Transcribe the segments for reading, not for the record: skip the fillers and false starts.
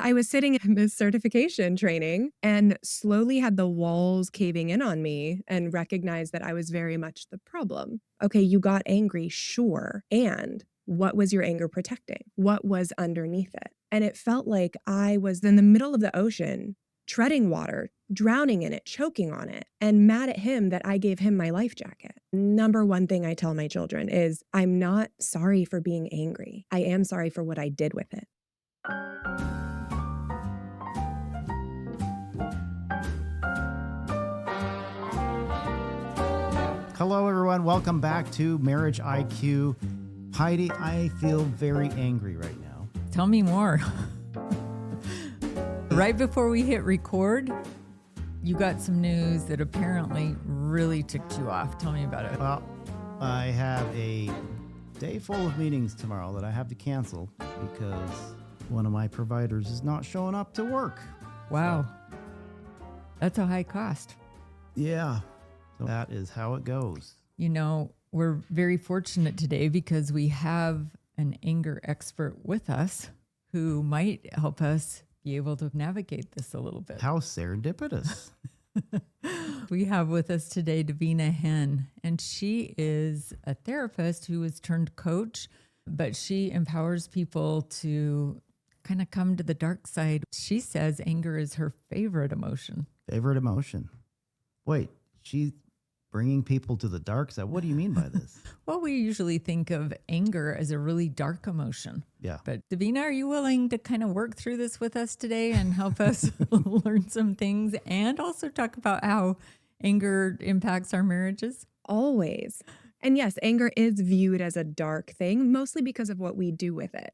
I was sitting in this certification training and slowly had the walls caving in on me and recognized that I was very much the problem. Okay, you got angry, sure. And what was your anger protecting? What was underneath it? And it felt like I was in the middle of the ocean, treading water, drowning in it, choking on it, and mad at him that I gave him my life jacket. Number one thing I tell my children is, I'm not sorry for being angry. I am sorry for what I did with it. Hello, everyone. Welcome back to Marriage IQ. Heidi, I feel very angry right now. Tell me more. Right before we hit record, you got some news that apparently really ticked you off. Tell me about it. Well, I have a day full of meetings tomorrow that I have to cancel because one of my providers is not showing up to work. Wow. That's a high cost. Yeah. So that is how it goes. You know, we're very fortunate today because we have an anger expert with us who might help us be able to navigate this a little bit. How serendipitous. We have with us today Davina Hehn, and she is a therapist who has turned coach, but she empowers people to kind of come to the dark side. She says anger is her favorite emotion. Favorite emotion. Wait, she's bringing people to the dark side. What do you mean by this? Well, we usually think of anger as a really dark emotion. Yeah. But Davina, are you willing to kind of work through this with us today and help us learn some things and also talk about how anger impacts our marriages? Always. And yes, anger is viewed as a dark thing, mostly because of what we do with it.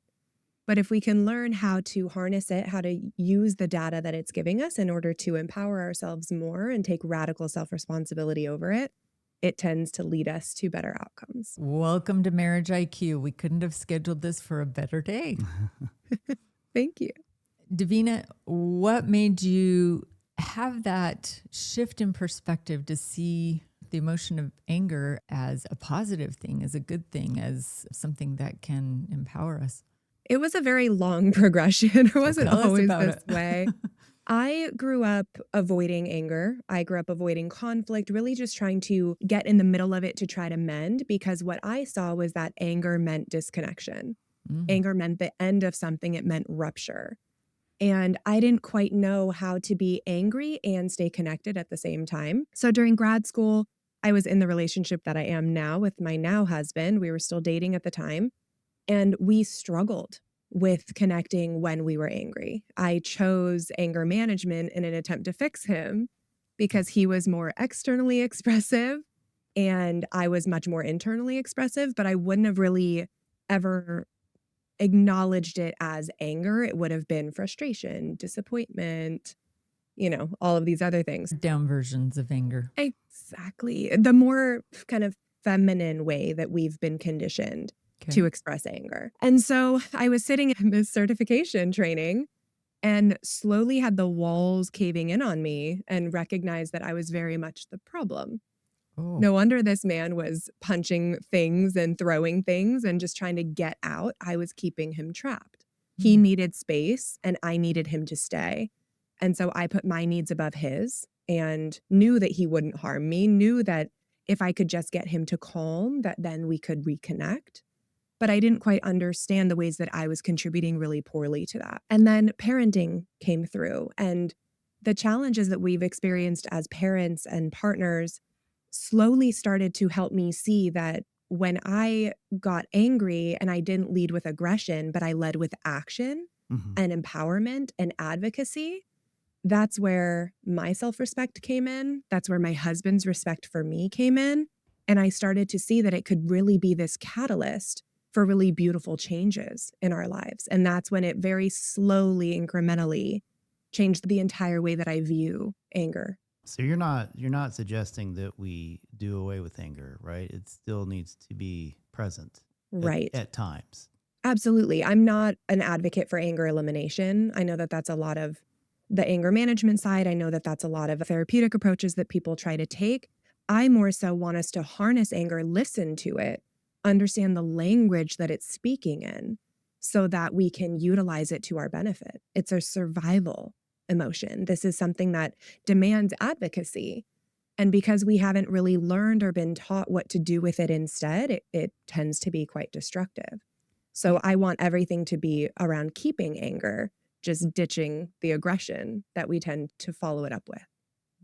But if we can learn how to harness it, how to use the data that it's giving us in order to empower ourselves more and take radical self-responsibility over it, it tends to lead us to better outcomes. Welcome to Marriage IQ. We couldn't have scheduled this for a better day. Thank you. Davina, what made you have that shift in perspective to see the emotion of anger as a positive thing, as a good thing, as something that can empower us? It was a very long progression. It wasn't Tell us always about this way. I grew up avoiding anger. I grew up avoiding conflict, really just trying to get in the middle of it to try to mend, because what I saw was that anger meant disconnection. Anger meant the end of something. It meant rupture. And I didn't quite know how to be angry and stay connected at the same time. So during grad school, I was in the relationship that I am now with my now husband. We were still dating at the time. And we struggled with connecting when we were angry. I chose anger management in an attempt to fix him because he was more externally expressive and I was much more internally expressive, but I wouldn't have really ever acknowledged it as anger. It would have been frustration, disappointment, all of these other things. Down versions of anger. Exactly. The more kind of feminine way that we've been conditioned to express anger. And so I was sitting in this certification training and slowly had the walls caving in on me and recognized that I was very much the problem. Oh. No wonder this man was punching things and throwing things and just trying to get out. I was keeping him trapped. He needed space and I needed him to stay. And so I put my needs above his and knew that he wouldn't harm me, knew that if I could just get him to calm, that then we could reconnect. But I didn't quite understand the ways that I was contributing really poorly to that. And then parenting came through, and the challenges that we've experienced as parents and partners slowly started to help me see that when I got angry and I didn't lead with aggression, but I led with action and empowerment and advocacy, that's where my self-respect came in. That's where my husband's respect for me came in. And I started to see that it could really be this catalyst for really beautiful changes in our lives. And that's when it very slowly, incrementally changed the entire way that I view anger. So you're not suggesting that we do away with anger, right? It still needs to be present. Right. At times. Absolutely. I'm not an advocate for anger elimination. I know that that's a lot of the anger management side. I know that that's a lot of therapeutic approaches that people try to take. I more so want us to harness anger, listen to it, understand the language that it's speaking in, so that we can utilize it to our benefit. It's a survival emotion. This is something that demands advocacy. And because we haven't really learned or been taught what to do with it instead, it tends to be quite destructive. So I want everything to be around keeping anger, just ditching the aggression that we tend to follow it up with.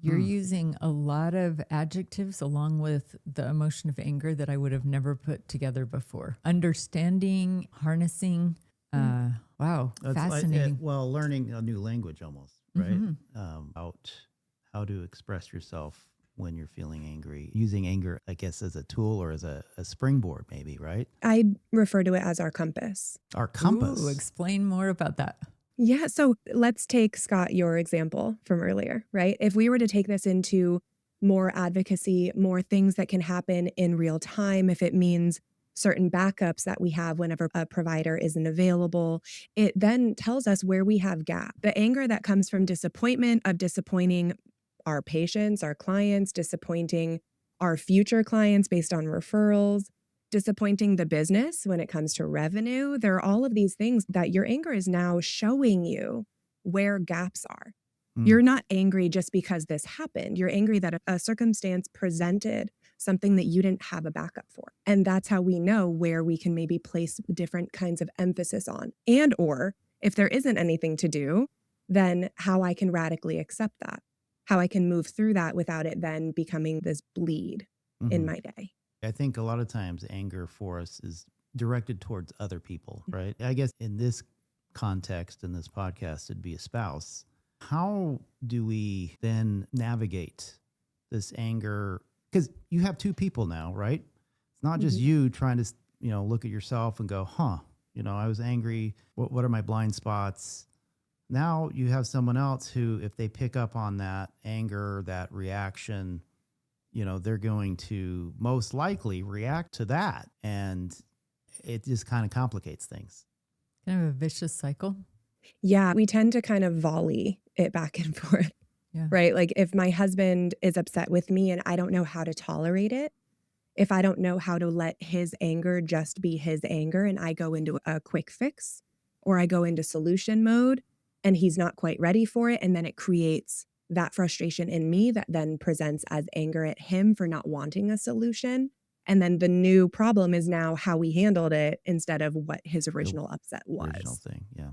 You're using a lot of adjectives along with the emotion of anger that I would have never put together before. Understanding, harnessing. Wow, That's fascinating. Learning a new language almost, right? About how to express yourself when you're feeling angry. Using anger, I guess, as a tool or as a springboard maybe, right? I refer to it as our compass. Our compass. Ooh, explain more about that. Yeah. So let's take, Scott, your example from earlier, right? If we were to take this into more advocacy, more things that can happen in real time, if it means certain backups that we have whenever a provider isn't available, it then tells us where we have gap. The anger that comes from disappointment, of disappointing our patients, our clients, disappointing our future clients based on referrals, disappointing the business when it comes to revenue. There are all of these things that your anger is now showing you where gaps are. You're not angry just because this happened. You're angry that a circumstance presented something that you didn't have a backup for. And that's how we know where we can maybe place different kinds of emphasis on. And or if there isn't anything to do, then how I can radically accept that, how I can move through that without it then becoming this bleed in my day. I think a lot of times anger for us is directed towards other people, right? I guess in this context, in this podcast, it'd be a spouse. How do we then navigate this anger? Because you have two people now, right? It's not just you trying to, look at yourself and go, I was angry. What are my blind spots? Now you have someone else who, if they pick up on that anger, that reaction, they're going to most likely react to that. And it just kind of complicates things. Kind of a vicious cycle. Yeah, we tend to kind of volley it back and forth, right? Like if my husband is upset with me and I don't know how to tolerate it, if I don't know how to let his anger just be his anger and I go into a quick fix or I go into solution mode and he's not quite ready for it, and then it creates that frustration in me that then presents as anger at him for not wanting a solution. And then the new problem is now how we handled it instead of what his original upset was. Original thing, yeah.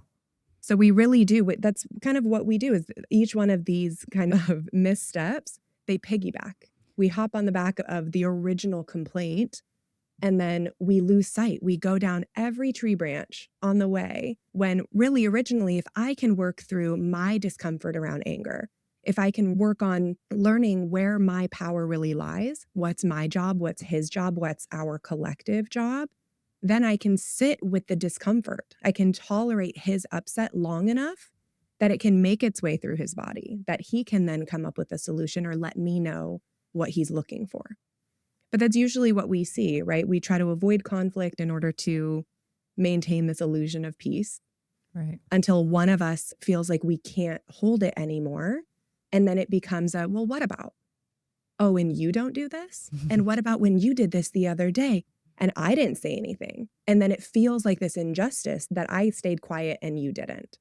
So we really do, that's kind of what we do is each one of these kind of missteps, they piggyback. We hop on the back of the original complaint and then we lose sight. We go down every tree branch on the way when really originally, if I can work through my discomfort around anger, if I can work on learning where my power really lies, what's my job, what's his job, what's our collective job, then I can sit with the discomfort. I can tolerate his upset long enough that it can make its way through his body, that he can then come up with a solution or let me know what he's looking for. But that's usually what we see, right? We try to avoid conflict in order to maintain this illusion of peace, right? Until one of us feels like we can't hold it anymore. And then it becomes well, what about? Oh, and you don't do this? And what about when you did this the other day? And I didn't say anything. And then it feels like this injustice that I stayed quiet and you didn't.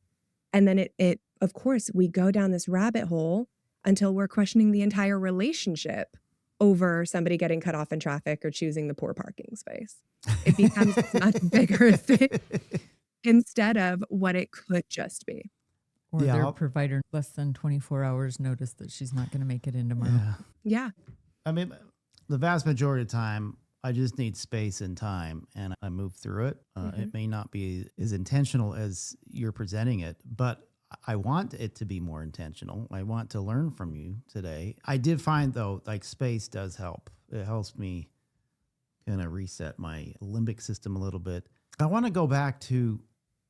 And then it of course, we go down this rabbit hole until we're questioning the entire relationship over somebody getting cut off in traffic or choosing the poor parking space. It becomes this much bigger thing instead of what it could just be. Or their provider less than 24 hours notice that she's not going to make it in tomorrow. Yeah. I mean, the vast majority of the time, I just need space and time and I move through it. It may not be as intentional as you're presenting it, but I want it to be more intentional. I want to learn from you today. I did find, though, like space does help. It helps me kind of reset my limbic system a little bit. I want to go back to,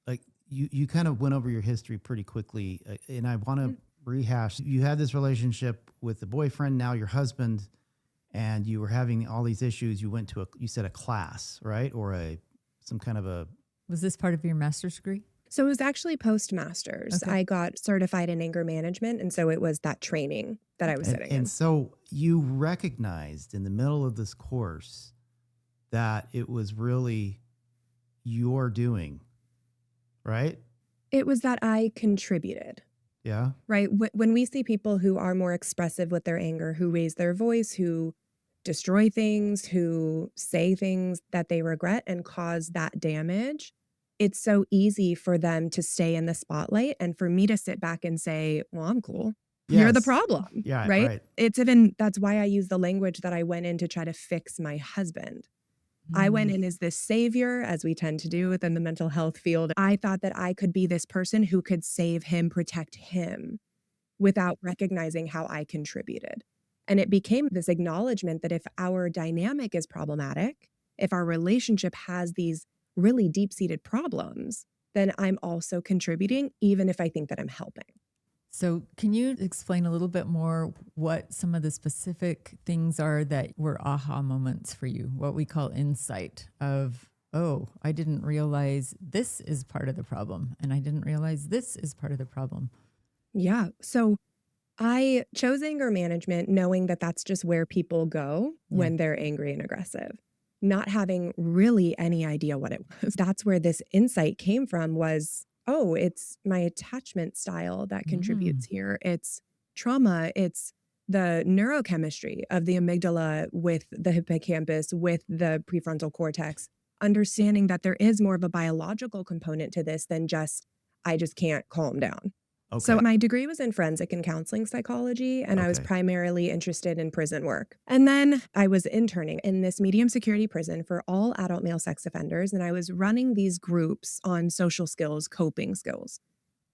like, you kind of went over your history pretty quickly, and I want to rehash. You had this relationship with the boyfriend, now your husband, and you were having all these issues. You went to you said a class, right? Or some kind of a... Was this part of your master's degree? So it was actually post-master's. Okay. I got certified in anger management. And so it was that training that I was sitting in. And so you recognized in the middle of this course that it was really your doing right? It was that I contributed, Yeah. right? When we see people who are more expressive with their anger, who raise their voice, who destroy things, who say things that they regret and cause that damage, it's so easy for them to stay in the spotlight and for me to sit back and say, well, I'm cool. You're the Yes. problem, Yeah, right? right. That's why I use the language that I went in to try to fix my husband. I went in as this savior, as we tend to do within the mental health field. I thought that I could be this person who could save him, protect him, without recognizing how I contributed. And it became this acknowledgement that if our dynamic is problematic, if our relationship has these really deep-seated problems, then I'm also contributing, even if I think that I'm helping. So can you explain a little bit more what some of the specific things are that were aha moments for you, what we call insight of, oh, I didn't realize this is part of the problem, and I didn't realize this is part of the problem? Yeah. So I chose anger management knowing that that's just where people go when they're angry and aggressive, not having really any idea what it was. That's where this insight came from was, oh, it's my attachment style that contributes here. It's trauma. It's the neurochemistry of the amygdala with the hippocampus, with the prefrontal cortex, understanding that there is more of a biological component to this than just, I just can't calm down. Okay. So my degree was in forensic and counseling psychology, and I was Okay. primarily interested in prison work. And then I was interning in this medium security prison for all adult male sex offenders, and I was running these groups on social skills, coping skills.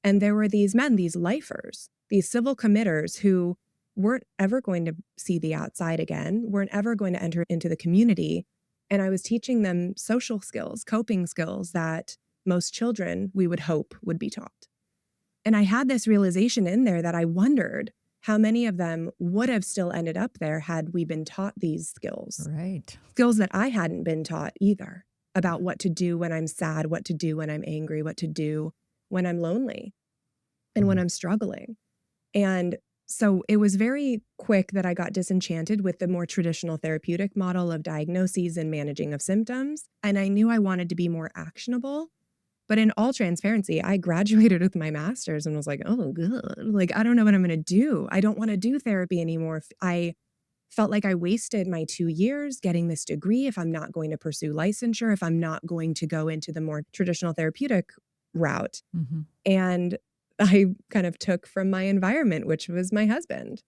And there were these men, these lifers, these civil committers who weren't ever going to see the outside again, weren't ever going to enter into the community. And I was teaching them social skills, coping skills that most children, we would hope, would be taught. And I had this realization in there that I wondered how many of them would have still ended up there had we been taught these skills. Right. Skills that I hadn't been taught either, about what to do when I'm sad, what to do when I'm angry, what to do when I'm lonely, and when I'm struggling. And so it was very quick that I got disenchanted with the more traditional therapeutic model of diagnoses and managing of symptoms. And I knew I wanted to be more actionable. But in all transparency, I graduated with my master's and was like, oh, good. Like, I don't know what I'm going to do. I don't want to do therapy anymore. I felt like I wasted my 2 years getting this degree if I'm not going to pursue licensure, if I'm not going to go into the more traditional therapeutic route. And I kind of took from my environment, which was my husband.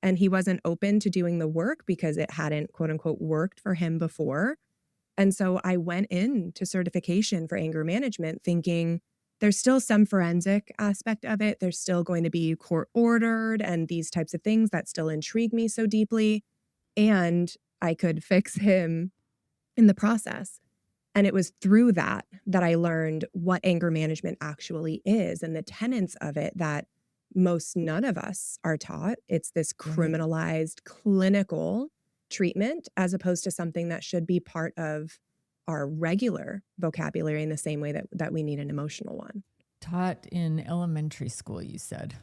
And he wasn't open to doing the work because it hadn't, quote unquote, worked for him before. And so I went into certification for anger management thinking there's still some forensic aspect of it. There's still going to be court ordered and these types of things that still intrigue me so deeply. And I could fix him in the process. And it was through that that I learned what anger management actually is and the tenets of it that most none of us are taught. It's this criminalized clinical treatment as opposed to something that should be part of our regular vocabulary in the same way that we need an emotional one. Taught in elementary school, you said.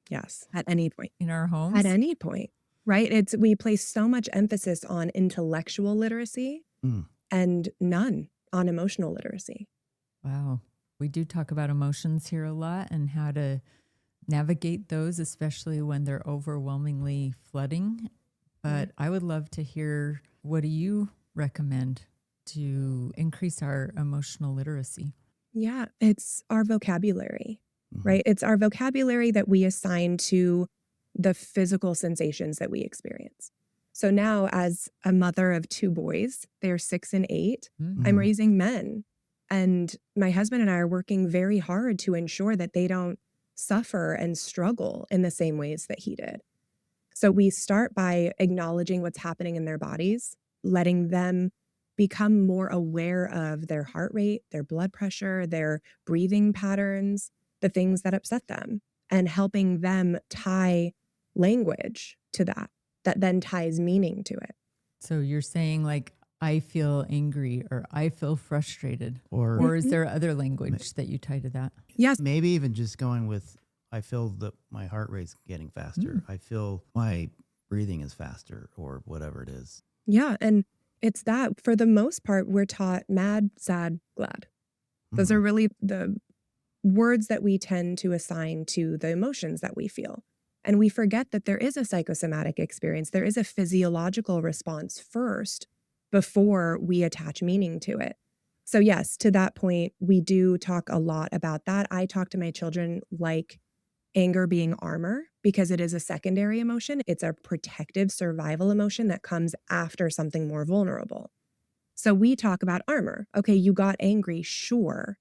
Yes, at any point. In our homes? At any point, right? We place so much emphasis on intellectual literacy and none on emotional literacy. Wow. We do talk about emotions here a lot and how to navigate those, especially when they're overwhelmingly flooding. But I would love to hear, what do you recommend to increase our emotional literacy? Yeah, it's our vocabulary, right? It's our vocabulary that we assign to the physical sensations that we experience. So now, as a mother of 2 boys, they're 6 and 8, I'm raising men. And my husband and I are working very hard to ensure that they don't suffer and struggle in the same ways that he did. So we start by acknowledging what's happening in their bodies, letting them become more aware of their heart rate, their blood pressure, their breathing patterns, the things that upset them, and helping them tie language to that then ties meaning to it. So you're saying like, I feel angry or I feel frustrated, Or is there other language that you tie to that? Yes. maybe even just going with, I feel that my heart rate's getting faster. I feel my breathing is faster or whatever it is. Yeah. And it's that for the most part, we're taught mad, sad, glad. Those are really the words that we tend to assign to the emotions that we feel. And we forget that there is a psychosomatic experience. There is a physiological response first before we attach meaning to it. So yes, to that point, we do talk a lot about that. I talk to my children like anger being armor because it is a secondary emotion. It's a protective survival emotion that comes after something more vulnerable. So we talk about armor. Okay, you got angry, sure.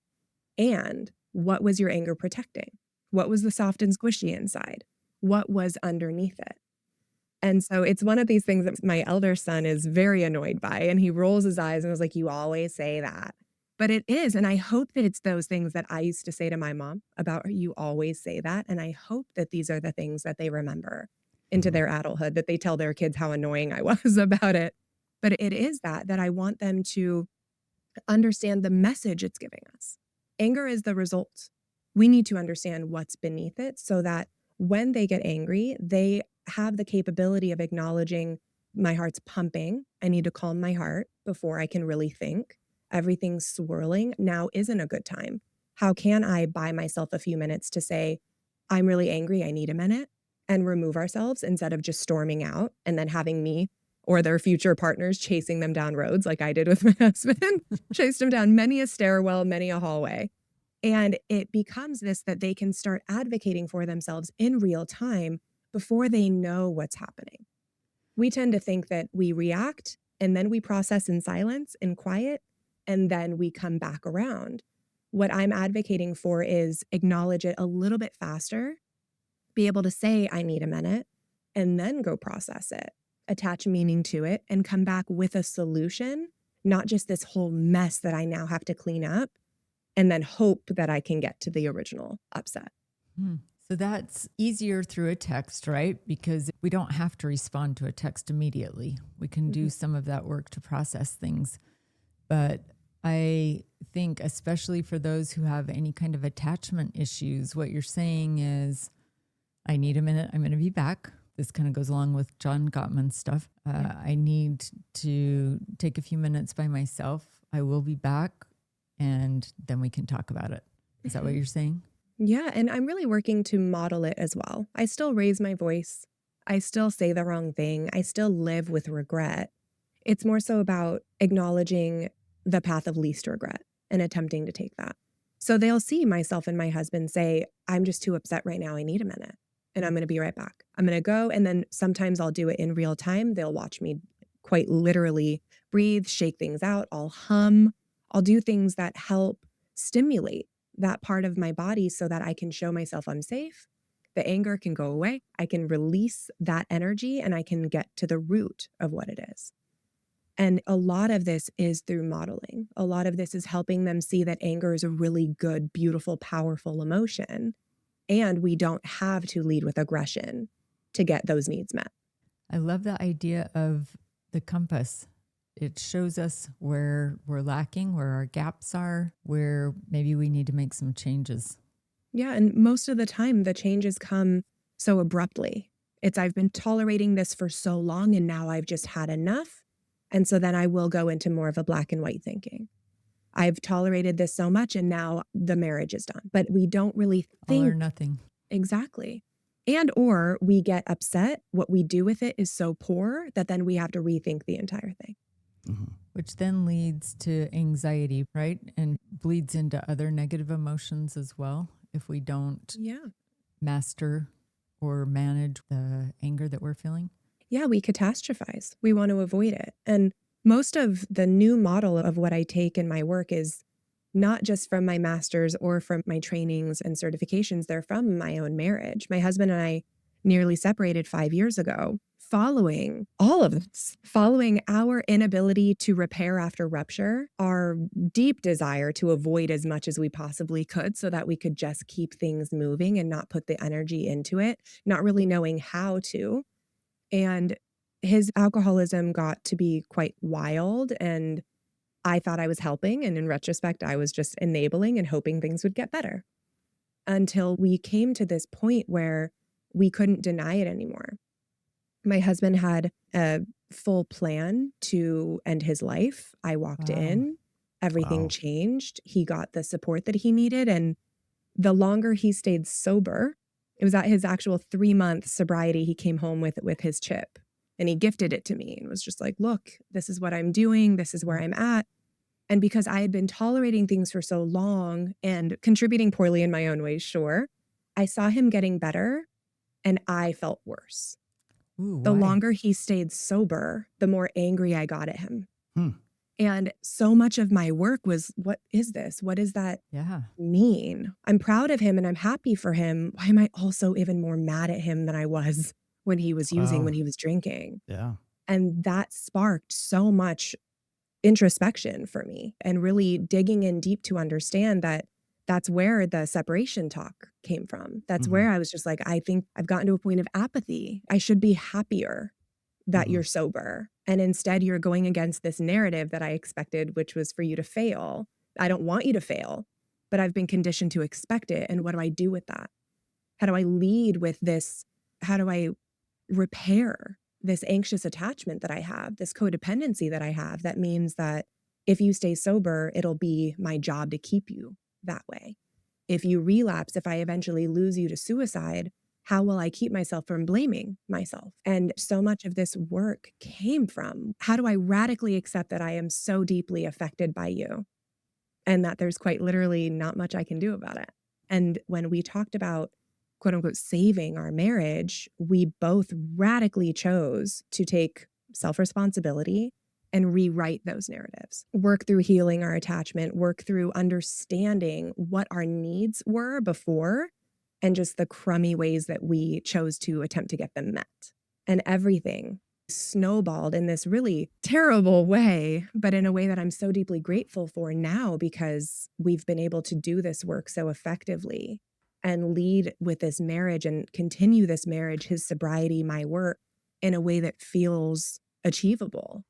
And what was your anger protecting? What was the soft and squishy inside? What was underneath it? And so it's one of these things that my elder son is very annoyed by, and he rolls his eyes and was like, you always say that. But it is, and I hope that it's those things that I used to say to my mom about you always say that. And I hope that these are the things that they remember into their adulthood, that they tell their kids how annoying I was about it. But it is that I want them to understand the message it's giving us. Anger is the result. We need to understand what's beneath it so that when they get angry, they have the capability of acknowledging my heart's pumping. I need to calm my heart before I can really think. Everything's swirling. Now isn't a good time. How can I buy myself a few minutes to say, I'm really angry, I need a minute, and remove ourselves instead of just storming out and then having me or their future partners chasing them down roads like I did with my husband, chased them down many a stairwell, many a hallway. And it becomes this that they can start advocating for themselves in real time before they know what's happening. We tend to think that we react and then we process in silence and quiet, and then we come back around. What I'm advocating for is acknowledge it a little bit faster, be able to say, I need a minute, and then go process it, attach meaning to it, and come back with a solution, not just this whole mess that I now have to clean up, and then hope that I can get to the original upset. So that's easier through a text, right? Because we don't have to respond to a text immediately. We can do some of that work to process things. But I think especially for those who have any kind of attachment issues, what you're saying is, I need a minute, I'm going to be back. This kind of goes along with John Gottman's stuff. I need to take a few minutes by myself. I will be back, and then we can talk about it. Is that what you're saying? Yeah, and I'm really working to model it as well. I still raise my voice. I still say the wrong thing. I still live with regret. It's more so about acknowledging the path of least regret and attempting to take that. So they'll see myself and my husband say, I'm just too upset right now. I need a minute and I'm going to be right back. I'm going to go. And then sometimes I'll do it in real time. They'll watch me quite literally breathe, shake things out. I'll hum. I'll do things that help stimulate that part of my body so that I can show myself I'm safe. The anger can go away. I can release that energy and I can get to the root of what it is. And a lot of this is through modeling. A lot of this is helping them see that anger is a really good, beautiful, powerful emotion. And we don't have to lead with aggression to get those needs met. I love the idea of the compass. It shows us where we're lacking, where our gaps are, where maybe we need to make some changes. Yeah, and most of the time, the changes come so abruptly. It's I've been tolerating this for so long and now I've just had enough. And so then I will go into more of a black and white thinking. I've tolerated this so much and now the marriage is done. But we don't really think. All or nothing. Exactly. And or we get upset. What we do with it is so poor that then we have to rethink the entire thing. Mm-hmm. Which then leads to anxiety, right? And bleeds into other negative emotions as well if we don't master or manage the anger that we're feeling. Yeah, we catastrophize. We want to avoid it. And most of the new model of what I take in my work is not just from my master's or from my trainings and certifications. They're from my own marriage. My husband and I nearly separated 5 years ago, following all of this, following our inability to repair after rupture, our deep desire to avoid as much as we possibly could so that we could just keep things moving and not put the energy into it, not really knowing how to. And his alcoholism got to be quite wild, and I thought I was helping. And in retrospect, I was just enabling and hoping things would get better until we came to this point where we couldn't deny it anymore. My husband had a full plan to end his life. I walked in, everything changed. He got the support that he needed. And the longer he stayed sober, it was at his actual 3-month sobriety, he came home with his chip and he gifted it to me and was just like, look, this is what I'm doing. This is where I'm at. And because I had been tolerating things for so long and contributing poorly in my own ways, sure, I saw him getting better and I felt worse. Ooh, The why? longer he stayed sober, the more angry I got at him. Hmm. And so much of my work was, what is this? What does that Yeah. mean? I'm proud of him and I'm happy for him. Why am I also even more mad at him than I was when he was using, Wow. when he was drinking? Yeah. And that sparked so much introspection for me and really digging in deep to understand that that's where the separation talk came from. That's Mhm. where I was just like, I think I've gotten to a point of apathy. I should be happier that Mhm. you're sober. And instead, you're going against this narrative that I expected, which was for you to fail. I don't want you to fail, but I've been conditioned to expect it. And what do I do with that? How do I lead with this? How do I repair this anxious attachment that I have, this codependency that I have? That means that if you stay sober, it'll be my job to keep you that way. If you relapse, if I eventually lose you to suicide, how will I keep myself from blaming myself? And so much of this work came from, how do I radically accept that I am so deeply affected by you and that there's quite literally not much I can do about it? And when we talked about, quote unquote, saving our marriage, we both radically chose to take self-responsibility and rewrite those narratives, work through healing our attachment, work through understanding what our needs were before and just the crummy ways that we chose to attempt to get them met. And everything snowballed in this really terrible way, but in a way that I'm so deeply grateful for now because we've been able to do this work so effectively and lead with this marriage and continue this marriage, his sobriety, my work, in a way that feels achievable,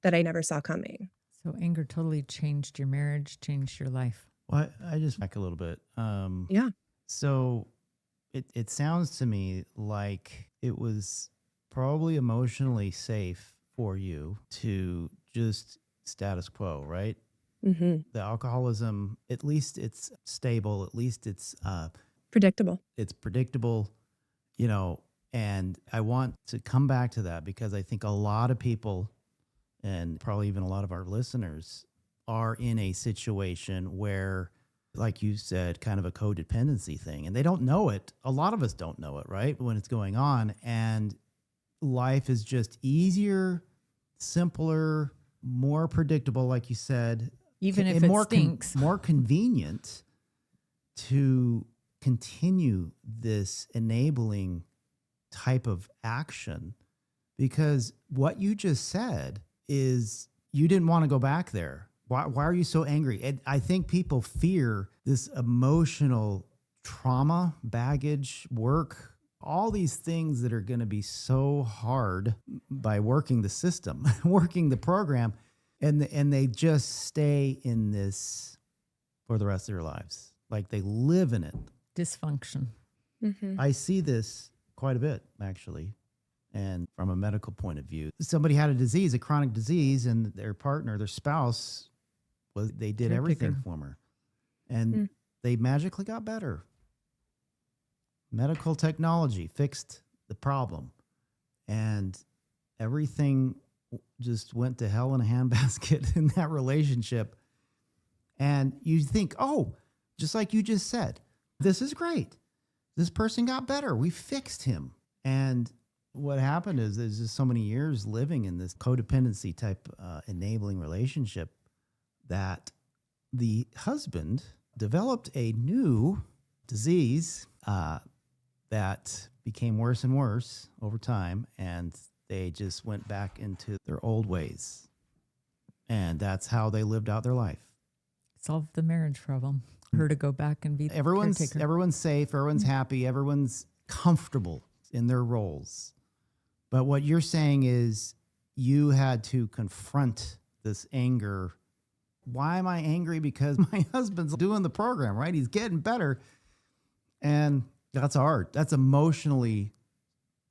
that I never saw coming. So anger totally changed your marriage, changed your life. Well, I just back a little bit. Yeah. So it sounds to me like it was probably emotionally safe for you to just status quo, right? Mm-hmm. The alcoholism, at least it's stable, at least it's Predictable. predictable, you know, and I want to come back to that because I think a lot of people and probably even a lot of our listeners are in a situation where, like you said, kind of a codependency thing, and they don't know it. A lot of us don't know it, right? When it's going on, and life is just easier, simpler, more predictable, like you said, Even if and it more stinks. more convenient to continue this enabling type of action, because what you just said is you didn't want to go back there. Why are you so angry? And I think people fear this emotional trauma, baggage, work, all these things that are going to be so hard by working the system, working the program, and they just stay in this for the rest of their lives. Like they live in it. Dysfunction. Mm-hmm. I see this quite a bit, actually. And from a medical point of view, somebody had a disease, a chronic disease, and their partner, their spouse, they did everything Caretaker. for them. And they magically got better. Medical technology fixed the problem. And everything just went to hell in a handbasket in that relationship. And you think, oh, just like you just said, this is great. This person got better. We fixed him. And what happened is there's just so many years living in this codependency type enabling relationship that the husband developed a new disease that became worse and worse over time, and they just went back into their old ways. And that's how they lived out their life. Solve the marriage problem. Her to go back and be the caretaker. Everyone's safe, everyone's happy, everyone's comfortable in their roles. But what you're saying is you had to confront this anger. Why am I angry? Because my husband's doing the program, right? He's getting better. And that's hard. That's emotionally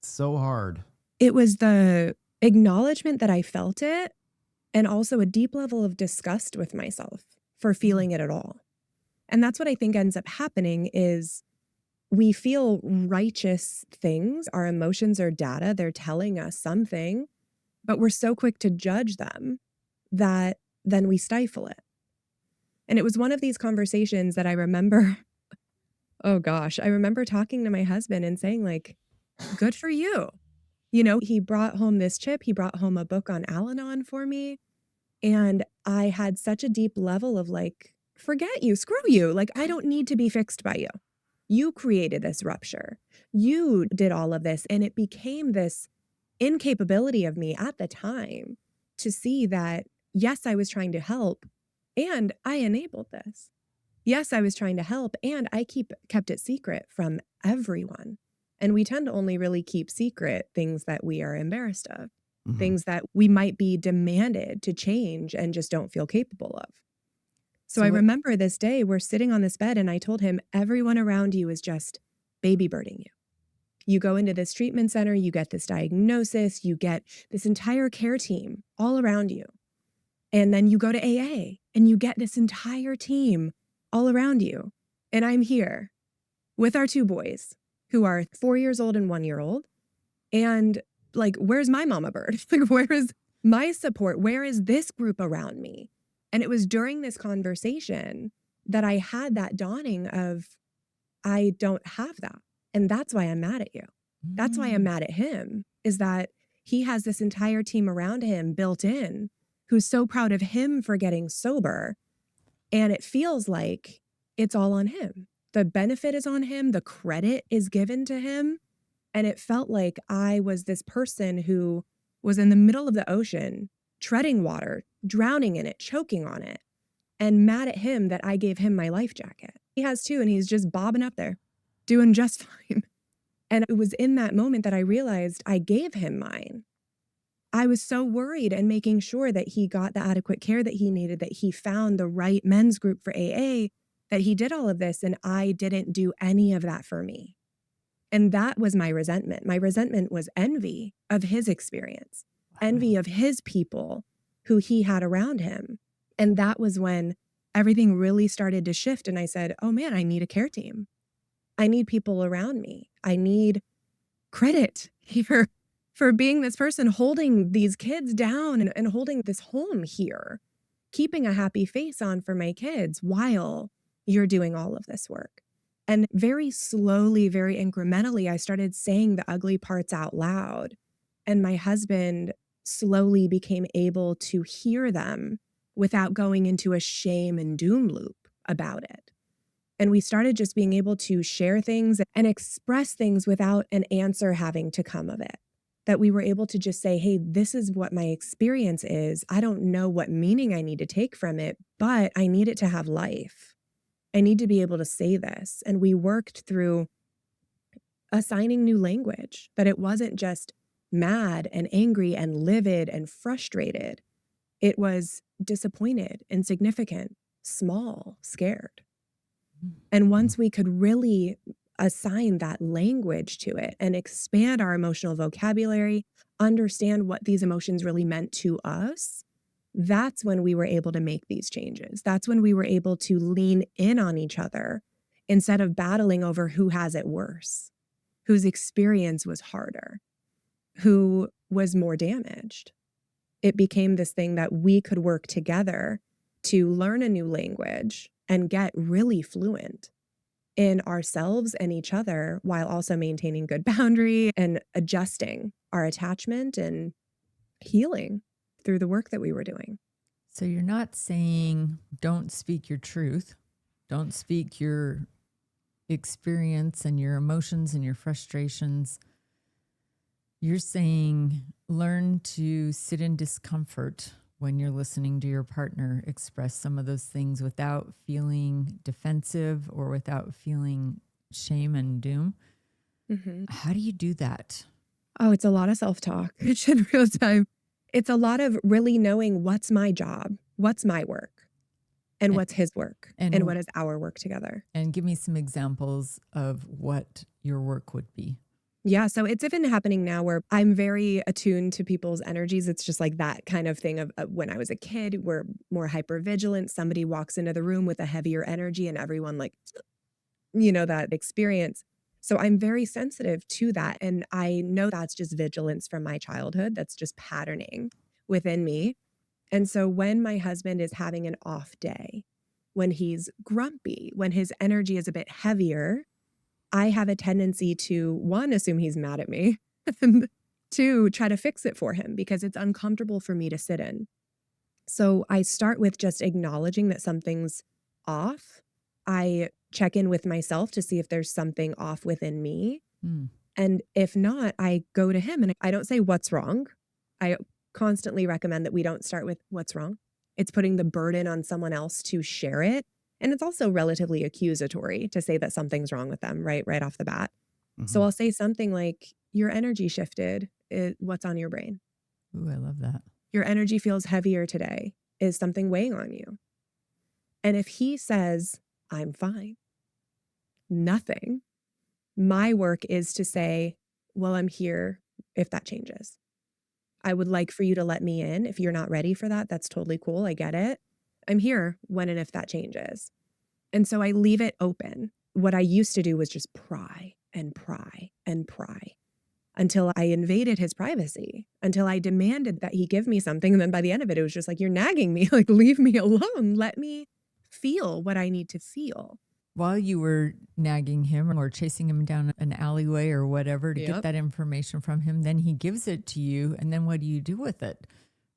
so hard. It was the acknowledgement that I felt it and also a deep level of disgust with myself for feeling it at all. And that's what I think ends up happening is we feel righteous things. Our emotions are data. They're telling us something, but we're so quick to judge them that then we stifle it. And it was one of these conversations that I remember, oh gosh, I remember talking to my husband and saying like, good for you. You know, he brought home this chip. He brought home a book on Al-Anon for me. And I had such a deep level of like, forget you, screw you. Like, I don't need to be fixed by you. You created this rupture. You did all of this. And it became this incapability of me at the time to see that, yes, I was trying to help and I enabled this. Yes, I was trying to help and I kept it secret from everyone. And we tend to only really keep secret things that we are embarrassed of, things that we might be demanded to change and just don't feel capable of. So I remember this day, we're sitting on this bed and I told him, everyone around you is just baby birding you. You go into this treatment center, you get this diagnosis, you get this entire care team all around you. And then you go to AA and you get this entire team all around you. And I'm here with our two boys who are 4 years old and 1 year old. And like, where's my mama bird? Like, where is my support? Where is this group around me? And it was during this conversation that I had that dawning of, I don't have that. And that's why I'm mad at you. That's why I'm mad at him, is that he has this entire team around him built in who's so proud of him for getting sober. And it feels like it's all on him. The benefit is on him. The credit is given to him. And it felt like I was this person who was in the middle of the ocean, treading water, drowning in it, choking on it, and mad at him that I gave him my life jacket. He has too, and he's just bobbing up there, doing just fine. And it was in that moment that I realized I gave him mine. I was so worried and making sure that he got the adequate care that he needed, that he found the right men's group for AA, that he did all of this, and I didn't do any of that for me. And that was my resentment. My resentment was envy of his experience, envy of his people who he had around him. And that was when everything really started to shift. And I said, oh man, I need a care team. I need people around me. I need credit here for being this person holding these kids down and holding this home here, keeping a happy face on for my kids while you're doing all of this work. And very slowly, very incrementally, I started saying the ugly parts out loud. And my husband slowly became able to hear them without going into a shame and doom loop about it. And we started just being able to share things and express things without an answer having to come of it. That we were able to just say, hey, this is what my experience is. I don't know what meaning I need to take from it, but I need it to have life. I need to be able to say this. And we worked through assigning new language, that it wasn't just mad and angry and livid and frustrated. It was disappointed, insignificant, small, scared. And once we could really assign that language to it and expand our emotional vocabulary, understand what these emotions really meant to us, that's when we were able to make these changes. That's when we were able to lean in on each other instead of battling over who has it worse, whose experience was harder, who was more damaged. It became this thing that we could work together to learn a new language and get really fluent in ourselves and each other while also maintaining good boundary and adjusting our attachment and healing through the work that we were doing. So you're not saying don't speak your truth, don't speak your experience and your emotions and your frustrations. You're saying learn to sit in discomfort when you're listening to your partner express some of those things without feeling defensive or without feeling shame and doom. Mm-hmm. How do you do that? Oh, it's a lot of self-talk. It's in real time. It's a lot of really knowing what's my job, what's my work, and what's his work, and what is our work together. And give me some examples of what your work would be. Yeah, so it's even happening now where I'm very attuned to people's energies. It's just like that kind of thing of when I was a kid, we're more hyper vigilant. Somebody walks into the room with a heavier energy and everyone like, that experience. So I'm very sensitive to that. And I know that's just vigilance from my childhood. That's just patterning within me. And so when my husband is having an off day, when he's grumpy, when his energy is a bit heavier, I have a tendency to, one, assume he's mad at me, and two, try to fix it for him because it's uncomfortable for me to sit in. So I start with just acknowledging that something's off. I check in with myself to see if there's something off within me. Mm. And if not, I go to him and I don't say what's wrong. I constantly recommend that we don't start with what's wrong. It's putting the burden on someone else to share it. And it's also relatively accusatory to say that something's wrong with them right off the bat. So I'll say something like, your energy shifted. What's on your brain? Ooh, I love that. Your energy feels heavier today. Is something weighing on you? And if he says, I'm fine, nothing, my work is to say, well, I'm here if that changes. I would like for you to let me in. If you're not ready for that, that's totally cool. I get it. I'm here when and if that changes. And so I leave it open. What I used to do was just pry and pry and pry until I invaded his privacy, until I demanded that he give me something. And then by the end of it, it was just like, you're nagging me, like, leave me alone. Let me feel what I need to feel. While you were nagging him or chasing him down an alleyway or whatever to get Yep. that information from him, then he gives it to you. And then what do you do with it?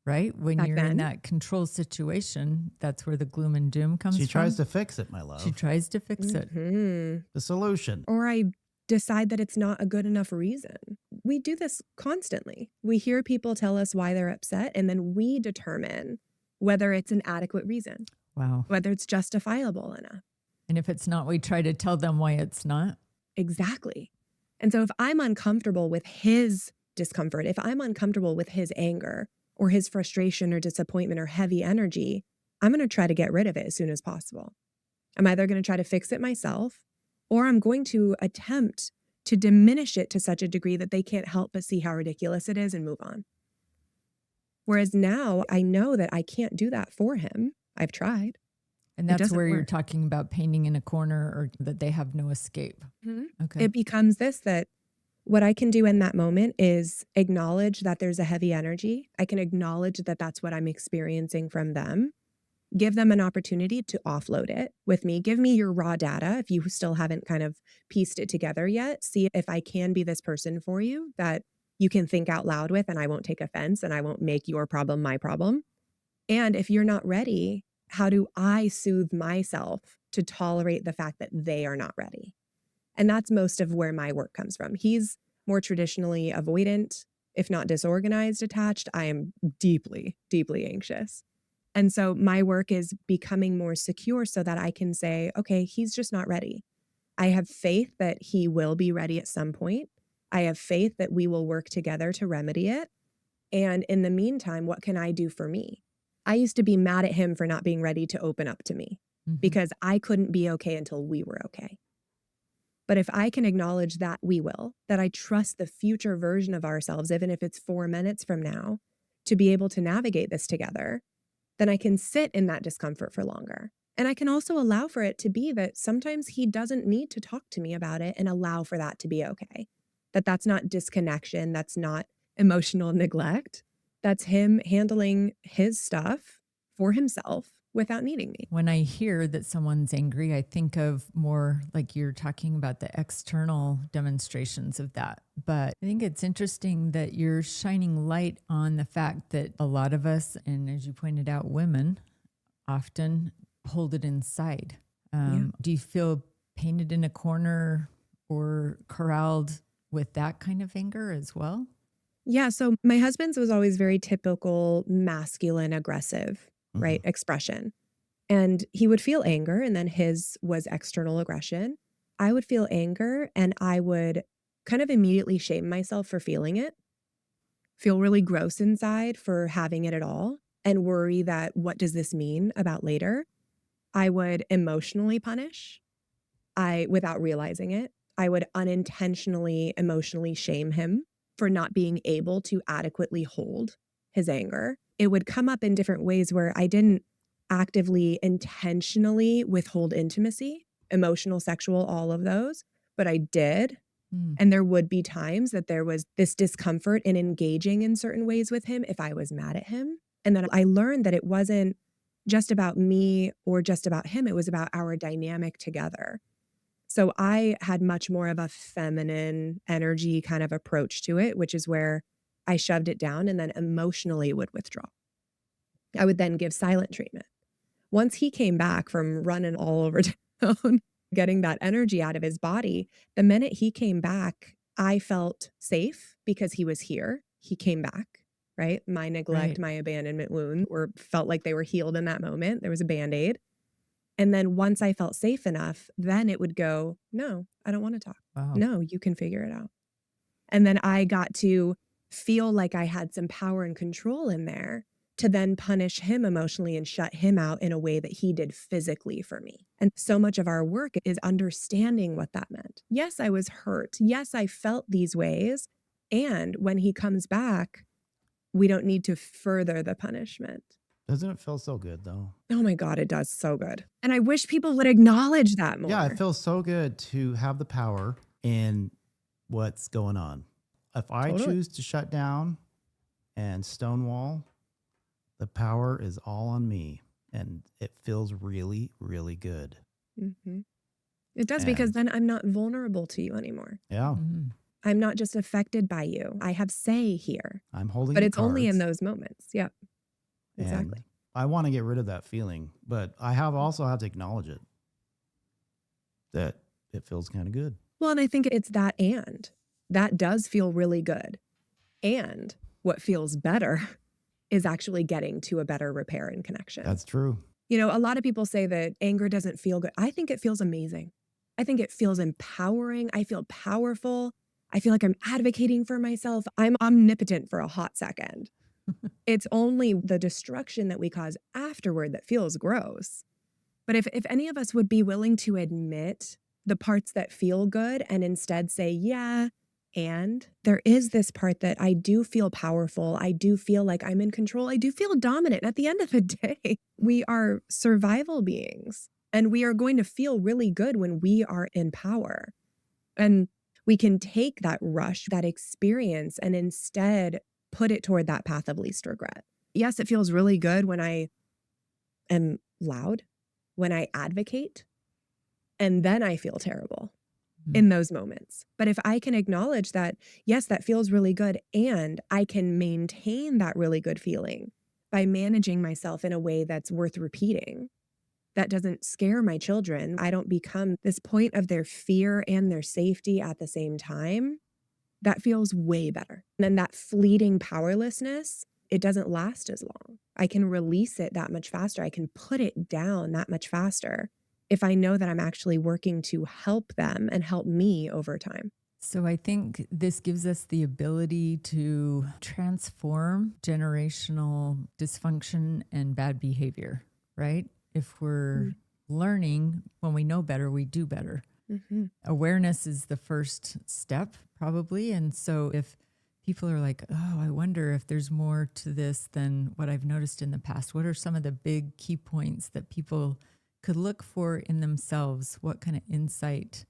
Right? When Back you're in then. that control situation, that's where the gloom and doom comes She from. tries to fix it, my love. She tries to fix it. Mhm. The solution. Or I decide that it's not a good enough reason. We do this constantly. We hear people tell us why they're upset, and then we determine whether it's an adequate reason, Wow. whether it's justifiable enough. And if it's not, we try to tell them why it's not. Exactly. And so if I'm uncomfortable with his discomfort, if I'm uncomfortable with his anger or his frustration or disappointment or heavy energy, I'm going to try to get rid of it as soon as possible. I'm either going to try to fix it myself, or I'm going to attempt to diminish it to such a degree that they can't help but see how ridiculous it is and move on. Whereas now I know that I can't do that for him. I've tried. And It that's doesn't where you're work. talking about painting in a corner or that they have no escape. Okay. It becomes this, that what I can do in that moment is acknowledge that there's a heavy energy. I can acknowledge that that's what I'm experiencing from them. Give them an opportunity to offload it with me. Give me your raw data if you still haven't kind of pieced it together yet. See if I can be this person for you that you can think out loud with, and I won't take offense and I won't make your problem my problem. And if you're not ready, how do I soothe myself to tolerate the fact that they are not ready? And that's most of where my work comes from. He's more traditionally avoidant, if not disorganized, attached. I am deeply, deeply anxious. And so my work is becoming more secure so that I can say, okay, he's just not ready. I have faith that he will be ready at some point. I have faith that we will work together to remedy it. And in the meantime, what can I do for me? I used to be mad at him for not being ready to open up to me because I couldn't be okay until we were okay. But if I can acknowledge that we will, that I trust the future version of ourselves, even if it's 4 minutes from now, to be able to navigate this together, then I can sit in that discomfort for longer. And I can also allow for it to be that sometimes he doesn't need to talk to me about it, and allow for that to be okay. That's not disconnection. That's not emotional neglect. That's him handling his stuff for himself without needing me. When I hear that someone's angry, I think of more like you're talking about the external demonstrations of that. But I think it's interesting that you're shining light on the fact that a lot of us, and as you pointed out, women often hold it inside. Do you feel painted in a corner or corralled with that kind of anger as well? Yeah. So my husband's was always very typical masculine, aggressive, right? Expression. And he would feel anger, and then his was external aggression. I would feel anger and I would kind of immediately shame myself for feeling it, feel really gross inside for having it at all, and worry that what does this mean about later? I would emotionally punish. Without realizing it, I would unintentionally emotionally shame him for not being able to adequately hold his anger. It would come up in different ways where I didn't actively, intentionally withhold intimacy, emotional, sexual, all of those, but I did. And there would be times that there was this discomfort in engaging in certain ways with him if I was mad at him. And then I learned that it wasn't just about me or just about him. It was about our dynamic together. So I had much more of a feminine energy kind of approach to it, which is where I shoved it down and then emotionally would withdraw. I would then give silent treatment. Once he came back from running all over town, getting that energy out of his body, the minute he came back, I felt safe because he was here. He came back, right? My neglect, my abandonment wound felt like they were healed in that moment. There was a Band-Aid. And then once I felt safe enough, then it would go, no, I don't want to talk. Wow. No, you can figure it out. And then I got to feel like I had some power and control in there to then punish him emotionally and shut him out in a way that he did physically for me. And so much of our work is understanding what that meant. Yes, I was hurt. Yes, I felt these ways. And when he comes back, we don't need to further the punishment. Doesn't it feel so good though? Oh my God, it does so good. And I wish people would acknowledge that more. Yeah, it feels so good to have the power in what's going on. If I choose to shut down and stonewall, the power is all on me, and it feels really, really good. Mm-hmm. It does, because then I'm not vulnerable to you anymore. Yeah. Mm-hmm. I'm not just affected by you. I have say here. I'm holding But the it's only in cards, those moments. Yep. Exactly. and I want to get rid of that feeling, but I also have to acknowledge it, that it feels kind of good. Well, and I think it's that does feel really good. And what feels better is actually getting to a better repair and connection. That's true. You know, a lot of people say that anger doesn't feel good. I think it feels amazing. I think it feels empowering. I feel powerful. I feel like I'm advocating for myself. I'm omnipotent for a hot second. It's only the destruction that we cause afterward that feels gross. But if any of us would be willing to admit the parts that feel good and instead say, yeah, and there is this part that I do feel powerful. I do feel like I'm in control. I do feel dominant. At the end of the day, we are survival beings, and we are going to feel really good when we are in power. And we can take that rush, that experience, and instead put it toward that path of least regret. Yes, it feels really good when I am loud, when I advocate, and then I feel terrible in those moments. But if I can acknowledge that, yes, that feels really good, and I can maintain that really good feeling by managing myself in a way that's worth repeating, that doesn't scare my children, I don't become this point of their fear and their safety at the same time, that feels way better. And then that fleeting powerlessness, it doesn't last as long. I can release it that much faster. I can put it down that much faster if I know that I'm actually working to help them and help me over time. So I think this gives us the ability to transform generational dysfunction and bad behavior, right? If we're learning, when we know better, we do better. Mm-hmm. Awareness is the first step, probably. And so if people are like, oh, I wonder if there's more to this than what I've noticed in the past, what are some of the big key points that people could look for in themselves? What kind of insight,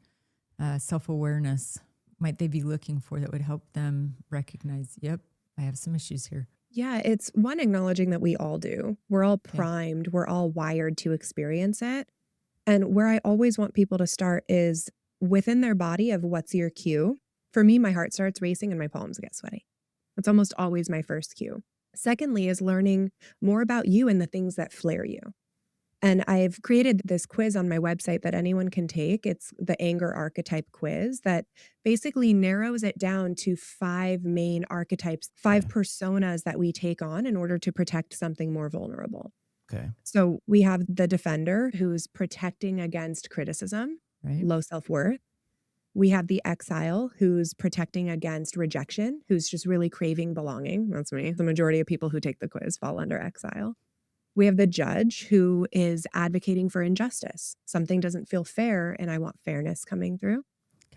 self-awareness might they be looking for that would help them recognize, yep, I have some issues here? Yeah, it's one, acknowledging that we all do. We're all primed. We're all wired to experience it. And where I always want people to start is within their body of what's your cue. For me, my heart starts racing and my palms get sweaty. That's almost always my first cue. Secondly is learning more about you and the things that flare you. And I've created this quiz on my website that anyone can take. It's the anger archetype quiz that basically narrows it down to 5 main archetypes, 5 personas that we take on in order to protect something more vulnerable. Okay. So we have the defender, who's protecting against criticism, low self-worth. We have the exile, who's protecting against rejection, who's just really craving belonging. That's me. The majority of people who take the quiz fall under exile. We have the judge, who is advocating for injustice. Something doesn't feel fair and I want fairness coming through.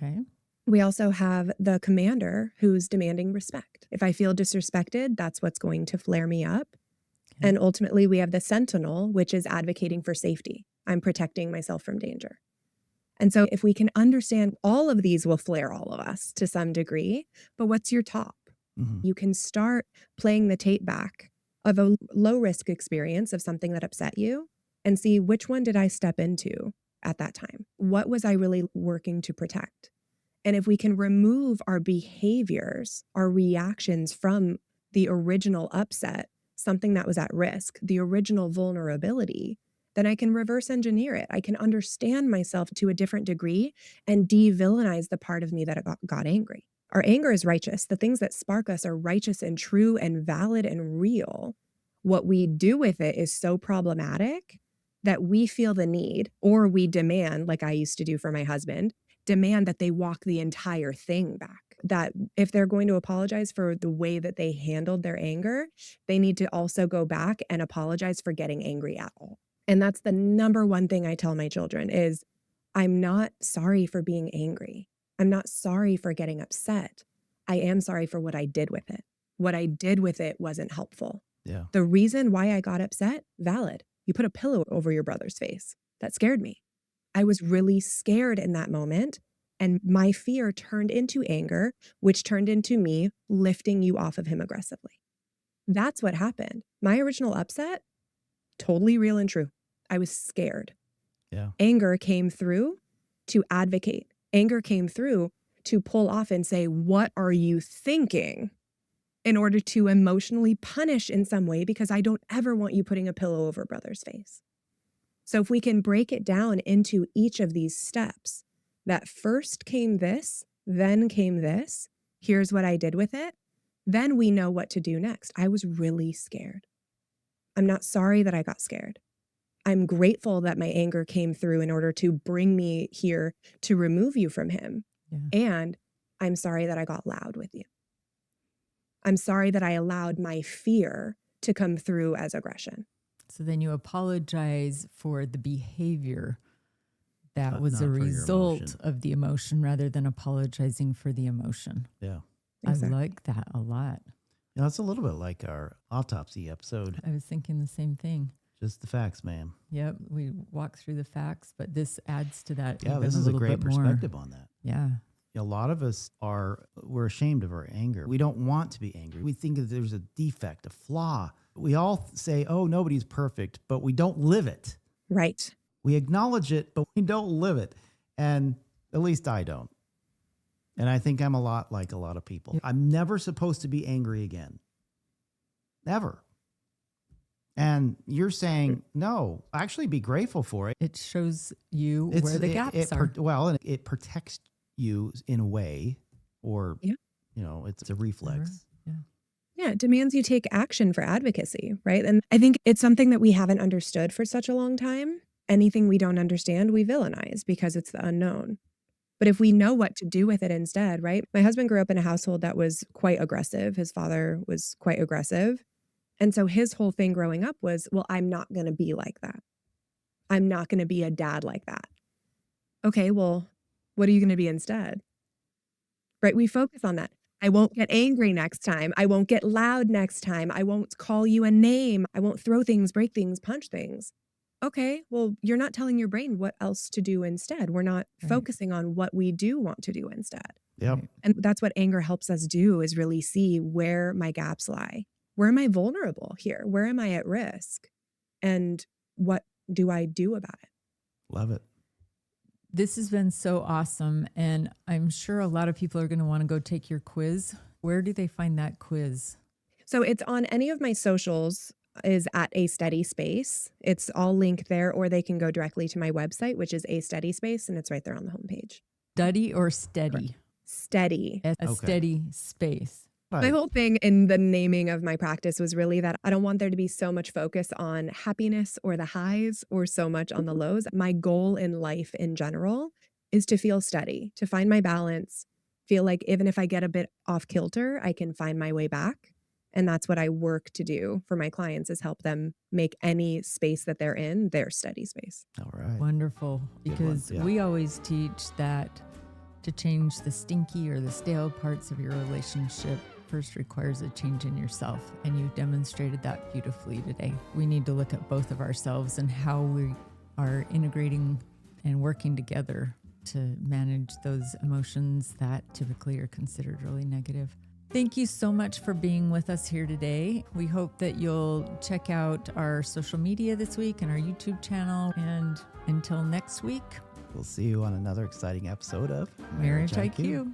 Okay. We also have the commander who's demanding respect. If I feel disrespected, that's what's going to flare me up. Okay. And ultimately, we have the sentinel, which is advocating for safety. I'm protecting myself from danger. And so if we can understand, all of these will flare all of us to some degree, but what's your top? You can start playing the tape back of a low risk experience of something that upset you and see, which one did I step into at that time? What was I really working to protect? And if we can remove our behaviors, our reactions from the original upset, something that was at risk, the original vulnerability, then I can reverse engineer it. I can understand myself to a different degree and de-villainize the part of me that got angry. Our anger is righteous. The things that spark us are righteous and true and valid and real. What we do with it is so problematic that we feel the need, or we demand, like I used to do for my husband, demand that they walk the entire thing back. That if they're going to apologize for the way that they handled their anger, they need to also go back and apologize for getting angry at all. And that's the number one thing I tell my children is, I'm not sorry for being angry. I'm not sorry for getting upset. I am sorry for what I did with it. What I did with it wasn't helpful. Yeah. The reason why I got upset, valid. You put a pillow over your brother's face. That scared me. I was really scared in that moment. And my fear turned into anger, which turned into me lifting you off of him aggressively. That's what happened. My original upset, totally real and true. I was scared. Yeah. Anger came through to advocate. Anger came through to pull off and say, what are you thinking? In order to emotionally punish in some way, because I don't ever want you putting a pillow over brother's face. So if we can break it down into each of these steps, that first came this, then came this, here's what I did with it, then we know what to do next. I was really scared. I'm not sorry that I got scared. I'm grateful that my anger came through in order to bring me here to remove you from him. Yeah. And I'm sorry that I got loud with you. I'm sorry that I allowed my fear to come through as aggression. So then you apologize for the behavior that was not a for your result emotion. of the emotion rather than apologizing for the emotion. Yeah. Exactly. I like that a lot. You know, it's a little bit like our autopsy episode. I was thinking the same thing. Just the facts, ma'am. Yep, we walk through the facts, but this adds to that. Yeah, even this is a little great bit more. perspective on that. Yeah. A lot of us we're ashamed of our anger. We don't want to be angry. We think that there's a defect, a flaw. We all say, oh, nobody's perfect, but we don't live it. Right. We acknowledge it, but we don't live it. And at least I don't. And I think I'm a lot like a lot of people. I'm never supposed to be angry again. Never. And you're saying, no, actually be grateful for it. It shows you where the gaps are. And it protects you in a way, or, Yeah. you know, it's a reflex. Yeah. Yeah, it demands you take action for advocacy, right? And I think it's something that we haven't understood for such a long time. Anything we don't understand, we villainize because it's the unknown. But if we know what to do with it instead, right? My husband grew up in a household that was quite aggressive. His father was quite aggressive. And so his whole thing growing up was, well, I'm not going to be like that. I'm not going to be a dad like that. Okay, well, what are you going to be instead? Right? We focus on that. I won't get angry next time. I won't get loud next time. I won't call you a name. I won't throw things, break things, punch things. Okay, well, you're not telling your brain what else to do instead. We're not focusing on what we do want to do instead. Yep. Right. And that's what anger helps us do, is really see where my gaps lie. Where am I vulnerable here? Where am I at risk? And what do I do about it? Love it. This has been so awesome. And I'm sure a lot of people are going to want to go take your quiz. Where do they find that quiz? So it's on any of my socials, is at A Steady Space. It's all linked there, or they can go directly to my website, which is A Steady Space, and it's right there on the homepage. Study or steady? Steady. A Okay. steady space. My whole thing in the naming of my practice was really that I don't want there to be so much focus on happiness or the highs or so much on the lows. My goal in life in general is to feel steady, to find my balance, feel like even if I get a bit off kilter, I can find my way back. And that's what I work to do for my clients, is help them make any space that they're in their steady space. All right. Wonderful. Good one, Because yeah. we always teach that To change the stinky or the stale parts of your relationship first requires a change in yourself, and you demonstrated that beautifully today. We need to look at both of ourselves and how we are integrating and working together to manage those emotions that typically are considered really negative. Thank you so much for being with us here today. We hope that you'll check out our social media this week and our YouTube channel. And until next week, We'll see you on another exciting episode of Marriage IQ.